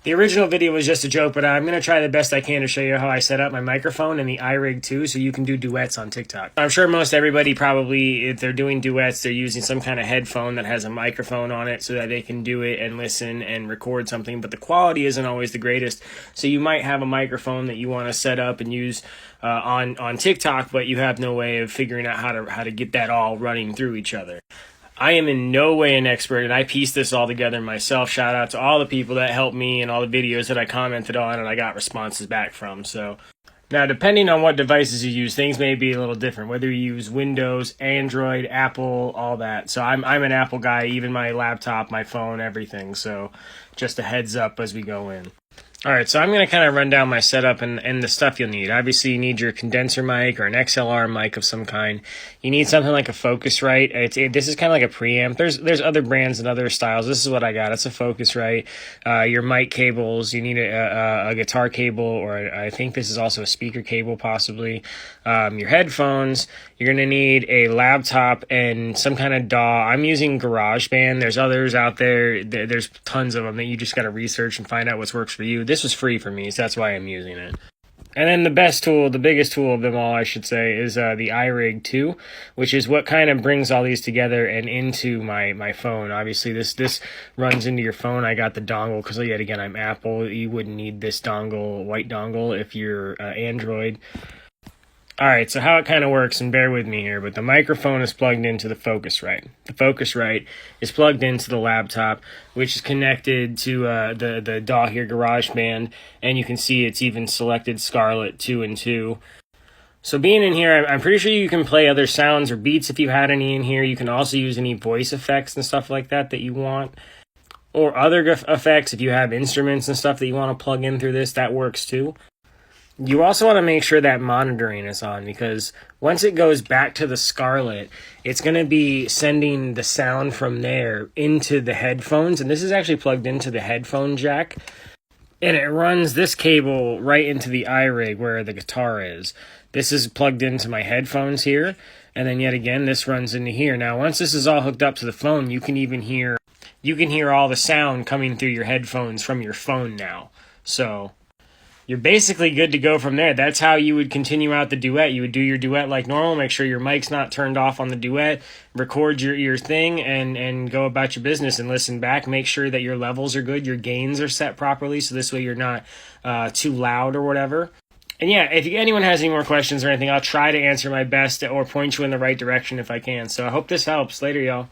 The original video was just a joke, but I'm going to try the best I can to show you how I set up my microphone and the iRig2 so you can do duets on TikTok. I'm sure most everybody probably, if they're doing duets, they're using some kind of headphone that has a microphone on it so that they can do it and listen and record something, but the quality isn't always the greatest. So you might have a microphone that you want to set up and use on TikTok, but you have no way of figuring out how to get that all running through each other. I am in no way an expert, and I pieced this all together myself. Shout out to all the people that helped me and all the videos that I commented on and I got responses back from. So now, depending on what devices you use, things may be a little different, whether you use Windows, Android, Apple, all that. So I'm an Apple guy, even my laptop, my phone, everything. So just a heads up as we go in. All right, so I'm going to kind of run down my setup and the stuff you'll need. Obviously, you need your condenser mic or an XLR mic of some kind. You need something like a Focusrite. This is kind of like a preamp. There's other brands and other styles. This is what I got. It's a Focusrite. Your mic cables. You need a guitar cable, or I think this is also a speaker cable, possibly. Your headphones. You're going to need a laptop and some kind of DAW. I'm using GarageBand. There's others out there. There's tons of them that you just got to research and find out what works for you. This was free for me, so that's why I'm using it. And then the best tool, the biggest tool of them all, I should say, is the iRig2, which is what kind of brings all these together and into my phone. Obviously, this runs into your phone. I got the dongle because, yet again, I'm Apple. You wouldn't need this dongle, white dongle, if you're Android. All right, so how it kind of works, and bear with me here, but the microphone is plugged into the Focusrite. The Focusrite is plugged into the laptop, which is connected to the DAW here, GarageBand, and you can see it's even selected Scarlett 2 and 2. So being in here, I'm pretty sure you can play other sounds or beats if you had any in here. You can also use any voice effects and stuff like that you want. Or other effects, if you have instruments and stuff that you want to plug in through this, that works too. You also want to make sure that monitoring is on, because once it goes back to the Scarlett, it's going to be sending the sound from there into the headphones. And this is actually plugged into the headphone jack. And it runs this cable right into the iRig where the guitar is. This is plugged into my headphones here. And then yet again, this runs into here. Now, once this is all hooked up to the phone, you can hear all the sound coming through your headphones from your phone now. So you're basically good to go from there. That's how you would continue out the duet. You would do your duet like normal, make sure your mic's not turned off on the duet, record your thing, and go about your business and listen back. Make sure that your levels are good, your gains are set properly, so this way you're not too loud or whatever. And yeah, if anyone has any more questions or anything, I'll try to answer my best or point you in the right direction if I can. So I hope this helps. Later, y'all.